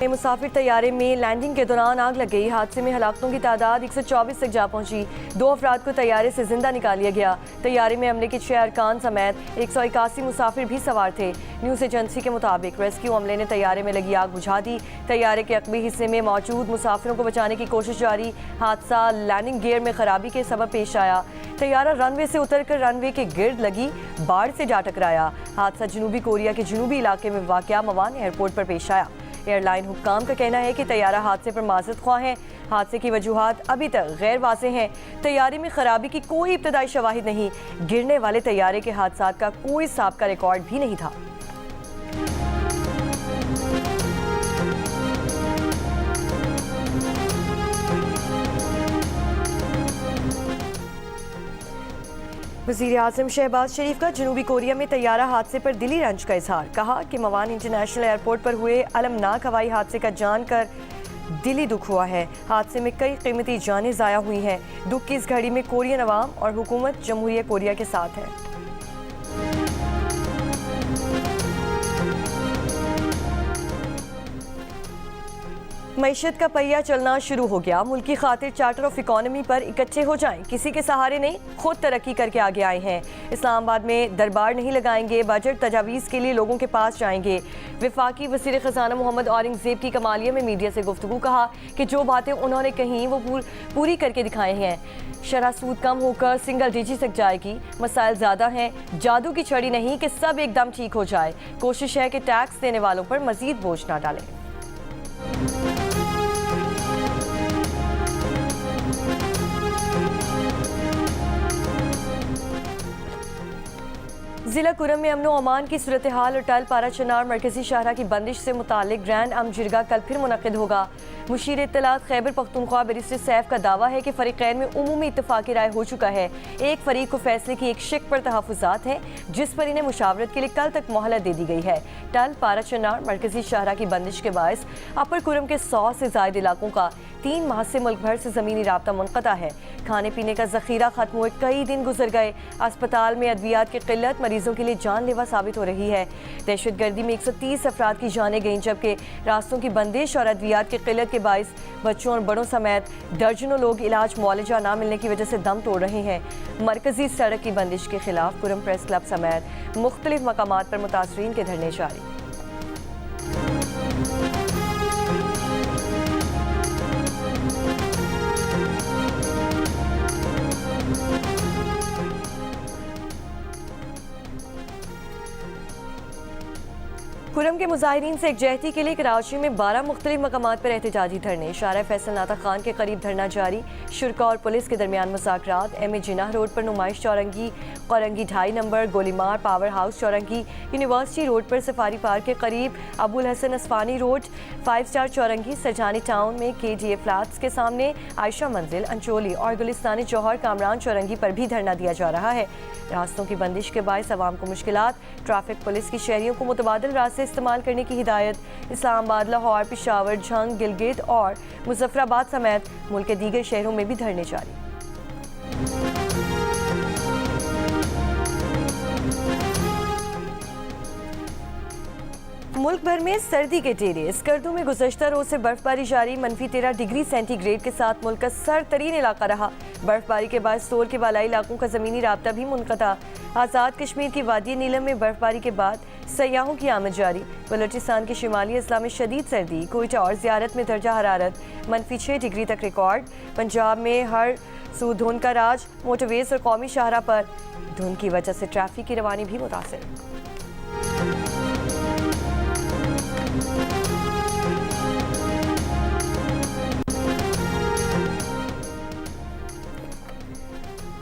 में मुसाफिर तैयारे में लैंडिंग के दौरान आग लग गई। हादसे में हलाकतों की तादाद 124 तक जा पहुंची। 2 अफराद को तैयारे से जिंदा निकाल लिया गया। तैयारे में अमले के 6 अरकान समेत 181 मुसाफिर भी सवार थे। न्यूज़ एजेंसी के मुताबिक रेस्क्यू अमले ने तैयारे में लगी आग बुझा दी। तैयारे के अकबी हिस्से में मौजूद मुसाफिरों को बचाने की कोशिश जारी। हादसा लैंडिंग गियर में खराबी के सबब पेश आया। तैयारा रनवे से उतरकर रनवे के गिर्द लगी बाढ़ से जा टकराया। हादसा जनूबी कोरिया के जनूबी इलाके में वाक़या मवान एयरपोर्ट पर पेश आया। एयरलाइन हुक्काम का कहना है कि तैयारा हादसे पर माज़रत ख्वाह है। हादसे की वजूहात अभी तक गैर वाज़ेह हैं। तैयारे में खराबी की कोई इब्तदाई शवाहिद नहीं। गिरने वाले तैयारे के हादसात का कोई साबिका रिकॉर्ड भी नहीं था। वज़ीर-ए-आज़म शहबाज शरीफ का जनूबी कोरिया में तैयारा हादसे पर दिली रंज का इजहार। कहा कि मवान इंटरनेशनल एयरपोर्ट पर हुए अलमनाक हवाई हादसे का जानकर दिली दुख हुआ है। हादसे में कई कीमती जानें ज़ाया हुई हैं। दुख की इस घड़ी में कोरियन अवाम और हुकूमत जमहूरिया कोरिया के साथ है। मईशत का पहिया चलना शुरू हो गया। मुल्क की खातिर चार्टर ऑफ इकोनॉमी पर इकट्ठे हो जाएं। किसी के सहारे नहीं, खुद तरक्की करके आगे आए हैं। इस्लामाबाद में दरबार नहीं लगाएंगे, बजट तजावीज़ के लिए लोगों के पास जाएंगे। वफाकी वज़ीर ख़ज़ाना मोहम्मद औरंगज़ेब की कमालिया में मीडिया से गुफ्तगू। कहा कि जो बातें उन्होंने कहीं वो पूरी करके दिखाए हैं। शरह सूद कम होकर सिंगल डिजिट तक जाएगी। मसाइल ज़्यादा हैं, जादू की छड़ी नहीं कि सब एकदम ठीक हो जाए। कोशिश है कि टैक्स देने वालों पर मज़ीद बोझ ना डालें। जिला कुरम में अमनो अमान की सूरत हाल और टल पारा चनार मरकजी शाहरा की बंदिश से मुतालिक ग्रैंड अम जिरगा कल फिर मुनक़िद होगा। मुशीर इत्तलात खैबर पख्तूनख्वा बैरिस्टर सैफ का दावा है कि फरीक़ैन में उमूमी इत्तफ़ाक़ी राय हो चुका है। एक फरीक को फैसले की एक शिक पर तहफ़्फ़ुज़ात हैं, जिस पर इन्हें मुशावरत के लिए कल तक मोहलत दे दी गई है। टल पारा चनार मरकजी शाहरा की बंदिश के बायस अपर कुरम के 100 से ज़ायद इलाकों का 3 माह से मुल्क भर से ज़मीनी राब्ता मुनक़ता है। खाने पीने का ज़ख़ीरा ख़त्म हुए कई दिन गुजर गए। अस्पताल में अद्वियात की क़िल्लत मरीजों के लिए जानलेवा साबित हो रही है। दहशतगर्दी में 130 अफराद की जानें गईं, जबकि रास्तों की बंदिश और अद्वियात की क़िल्लत के बायस बच्चों और बड़ों समेत दर्जनों लोग इलाज मुआलजा ना मिलने की वजह से दम तोड़ रहे हैं। मरकजी सड़क की बंदिश के खिलाफ कुरम प्रेस क्लब समेत मुख्तलिफ मकामात पर मुतासरीन के धरने जारी। कुरम के मुजाहिरीन से एकजहती के लिए कराची में 12 मुख्तलिफ मकामात पर एहतजाजी धरने। शारा फैसल नाता खान के करीब धरना जारी। शुरा और पुलिस के दरमियान मुज़ाकरात। एम ए जिन्नाह रोड पर Numaish Chowrangi, Korangi 2.5 number, Golimar power house Chowrangi, university road पर सफारी पार्क के करीब, Abul Hasan Isfahani road, 5 star Chowrangi, Surjani town में KGA फ्लैट्स के सामने, आयशा मंजिल, अंचोली और गुलिस्तानी जौहर कामरान चौरंगी पर भी धरना दिया जा रहा है। रास्तों की बंदिश के बायस अवाम को मुश्किलात। ट्रैफिक पुलिस की शहरियों को मुतबादिल रास्ते इस्तेमाल करने की हिदायत। इस्लामाबाद, लाहौर, पेशावर, झंग, गिलगित और मुजफ्फराबाद समेत मुल्क के दीगर शहरों में भी धरने जारी। मुल्क भर में सर्दी के डेरे। स्कर्दू में गुज़श्ता रोज से बर्फबारी जारी। -13 डिग्री सेंटीग्रेड के साथ मुल्क का सर्दतरीन इलाका रहा। बर्फबारी के बाद सोल के बालाई इलाकों का ज़मीनी राब्ता भी मुनक़ता। आज़ाद कश्मीर की वादी नीलम में बर्फबारी के बाद सयाहों की आमद जारी। बलोचिस्तान के शुमाली अजला में शदीद सर्दी। कोयटा और ज़ियारत में दर्जा हरारत -6 डिग्री तक रिकॉर्ड। पंजाब में हर सू धुंध का राज। मोटरवेज और कौमी शाहरा पर धुंध की वजह से ट्रैफिक की रवानी भी मुतासिर।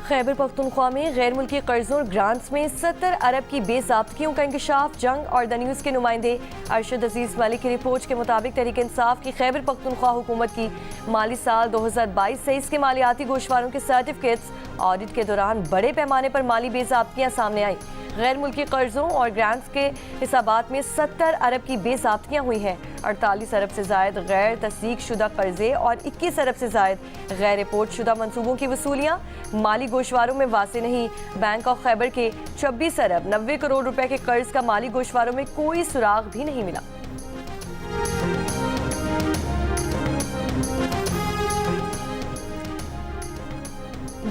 खैबर पख्तूनख्वा में गैर मुल्की कर्जों और ग्रांट्स में 70 अरब की बेज़ाब्तगियों का इंकशाफ। जंग और द न्यूज़ के नुमाइंदे अरशद अजीज़ मलिक की रिपोर्ट के मुताबिक तहरीक इंसाफ की खैबर पख्तूनख्वा हुकूमत की माली साल 2022-23 के मालियाती गोशवारों के सर्टिफिकेट्स ऑडिट के दौरान बड़े पैमाने पर माली बेज़ाब्तियाँ सामने आई। गैर मुल्की कर्जों और ग्रांट्स के हिसाबात में 70 अरब की बेज़ाब्तियाँ हुई हैं। 48 अरब से ज़ायद गैर तस्दीक शुदा कर्जे और 21 अरब से ज़ायद गैर रिपोर्ट शुदा मनसूबों की वसूलियाँ माली गोशवारों में वासे नहीं। बैंक ऑफ खैबर के 26 अरब 90 करोड़ रुपए के कर्ज का माली गोशवारों में कोई सुराग भी नहीं मिला।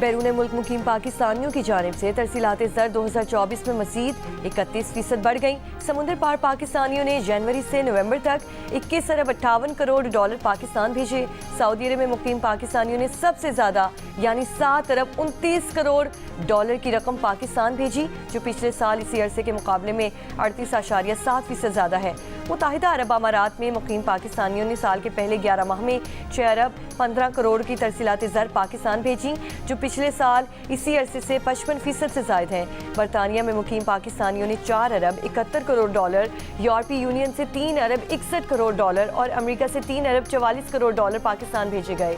बैरून मुल्क मुकीम पाकिस्तानियों की जानिब से तरसीलात ज़र 2024 में मज़ीद 31% बढ़ गई। समुंदर पार पाकिस्तानियों ने जनवरी से नवंबर तक 21 अरब 58 करोड़ डॉलर पाकिस्तान भेजे। सऊदी अरब में मुकीम पाकिस्तानियों ने सबसे ज़्यादा यानी 7 अरब 29 करोड़ डॉलर की रकम पाकिस्तान भेजी, जो पिछले साल इसी अरसे के मुकाबले में 38.7% ज़्यादा है। मुत्तहिदा अरब अमारात में मुकीम पाकिस्तानियों ने साल के पहले 11 माह में 6 अरब 15 करोड़ की तरसीलात ज़र पाकिस्तान भेजी, जो पिछले साल इसी अरसे से 55% से ज़ायद है। बरतानिया में मुकीम पाकिस्तानियों ने 4 अरब 71 करोड़ डॉलर, यूरोपीय यूनियन से 3 अरब 61 करोड़ डॉलर और अमेरिका से 3 अरब 44 करोड़ डॉलर पाकिस्तान भेजे गए।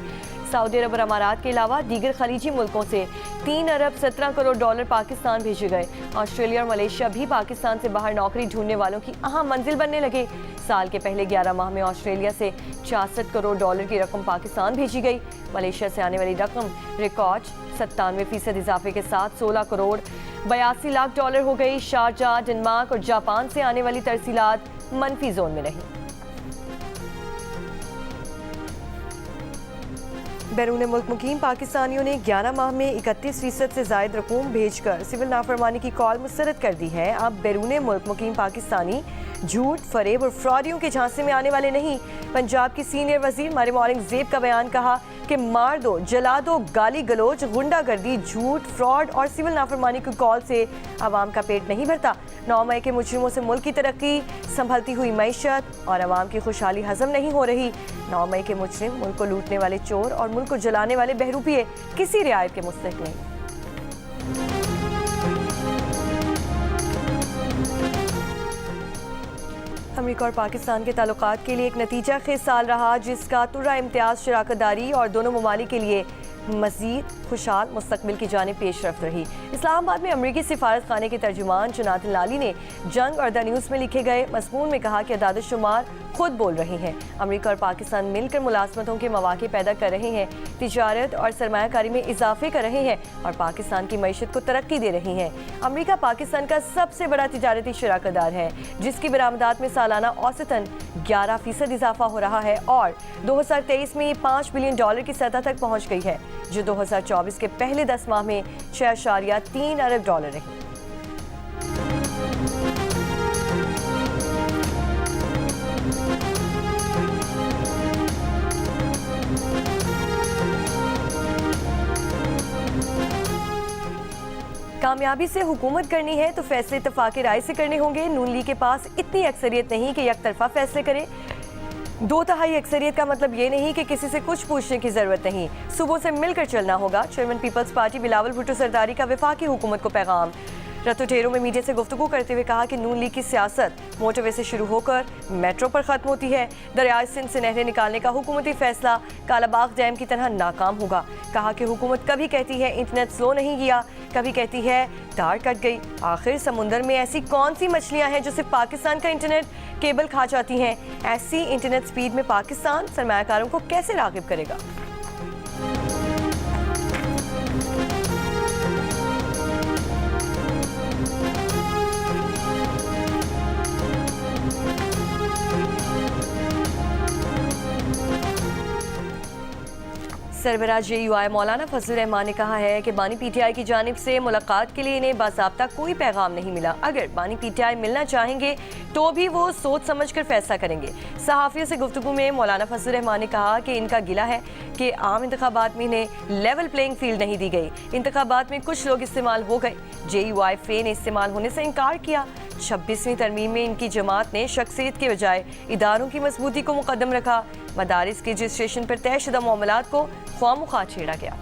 सऊदी अरब और अमारात के अलावा दीगर खलीजी मुल्कों से 3 अरब 17 करोड़ डॉलर पाकिस्तान भेजे गए। ऑस्ट्रेलिया और मलेशिया भी पाकिस्तान से बाहर नौकरी ढूंढने वालों की अहम मंजिल बनने लगे। साल के पहले 11 माह में ऑस्ट्रेलिया से 66 करोड़ डॉलर की रकम पाकिस्तान भेजी गई। मलेशिया से आने वाली रकम रिकॉर्ड 97% इजाफे के साथ 16 करोड़ 82 लाख डॉलर हो गई। शारजाह, डेनमार्क और जापान से आने वाली तरसीलात मनफी जोन में रही। बैरून मुल्क मुकीम पाकिस्तानियों ने 11 माह में 31% से ज़ायद रकूम भेजकर सिविल नाफरमानी की कॉल मुस्तरद कर दी है। अब बैरून मुल्क मुकीम पाकिस्तानी झूठ, फरेब और फ्रॉडियों के झांसे में आने वाले नहीं। पंजाब की सीनियर वजीर मरियम औरंगजेब का बयान कहा कि मार दो, जला दो, गाली गलोच, गुंडागर्दी, झूठ, फ्रॉड और सिविल नाफरमानी की कॉल से आवाम का पेट नहीं भरता। 9 मई के मुजरिमों से मुल्क की तरक्की, संभलती हुई मईशत और आवाम की खुशहाली हजम नहीं हो रही। 9 मई के मुजरिम, मुल्क को लूटने वाले चोर और मुल्क को जलाने वाले बहरूपिये किसी रियायत के मुस्तहिक नहीं। अमेरिका और पाकिस्तान के ताल्लुकात के लिए एक नतीजा खेज साल रहा, जिसका तुर्रा इम्तियाज शराकतदारी और दोनों ममालिक के लिए मज़ीद खुशहाल मुस्तकबिल की जानिब पेशरफ्त रही। इस्लामाबाद में अमरीकी सिफारत खाने के तर्जुमान जोनाथन लाली ने जंग और द न्यूज़ में लिखे गए मज़मून में कहा कि अदाद शुमार खुद बोल रहे हैं। अमरीका और पाकिस्तान मिलकर मुलाजमतों के मौके पैदा कर रहे हैं, तिजारत और सरमायाकारी में इजाफे कर रहे हैं और पाकिस्तान की मईशत को तरक्की दे रही हैं। अमरीका पाकिस्तान का सबसे बड़ा तिजारती शराकतदार है, जिसकी बरामदात में सालाना औसतन 11% इजाफा हो रहा है और 2023 में 5 बिलियन डॉलर की सतह तक पहुँच गई है, जो 2024 के पहले 10 माह में 6.3 अरब डॉलर रही। कामयाबी से हुकूमत करनी है तो फैसले इत्तेफाक राय से करने होंगे। नून लीग के पास इतनी अक्सरियत नहीं कि यकतरफा फैसले करे। 2/3 अक्सरियत का मतलब ये नहीं कि किसी से कुछ पूछने की जरूरत नहीं, सुबह से मिलकर चलना होगा। Chairman Peoples Party Bilawal Bhutto सरदारी का वफाकी हुकूमत को पैगाम। रतुटेरो में मीडिया से गुफ्तगू करते हुए कहा कि नून लीग की सियासत मोटरवे से शुरू होकर मेट्रो पर खत्म होती है। दरियाए सिंध से नहरें निकालने का हुकूमती फैसला कालाबाग डैम की तरह नाकाम होगा। कहा कि हुकूमत कभी कहती है इंटरनेट स्लो नहीं किया, कभी कहती है तार कट गई। आखिर समुंदर में ऐसी कौन सी मछलियां हैं जो सिर्फ पाकिस्तान का इंटरनेट केबल खा जाती हैं? ऐसी इंटरनेट स्पीड में पाकिस्तान सरमायाकारों को कैसे राग़िब करेगा? सरबराह JUI मौलाना फजलुर रहमान ने कहा है कि बानी PTI की जानिब से मुलाकात के लिए इन्हें बाज़ाब्ता कोई पैगाम नहीं मिला। अगर बानी PTI मिलना चाहेंगे तो भी वो सोच समझ कर फैसला करेंगे। सहाफ़ियों से गुफ्तगू में मौलाना फजलुर रहमान ने कहा कि इनका गिला है कि आम इंतखाबात में इन्हें लेवल प्लेइंग फील्ड नहीं दी गई। इंतखाबात में कुछ लोग इस्तेमाल हो गए। JUI फ़े ने इस्तेमाल होने से इनकार किया। 26वीं तरमीम में इनकी जमात ने शख्सियत के बजाय इदारों की मजबूती को मुकद्दम रखा। मदारिस के रजिस्ट्रेशन पर तयशुदा मामलात को ख्वामख्वाह छेड़ा गया।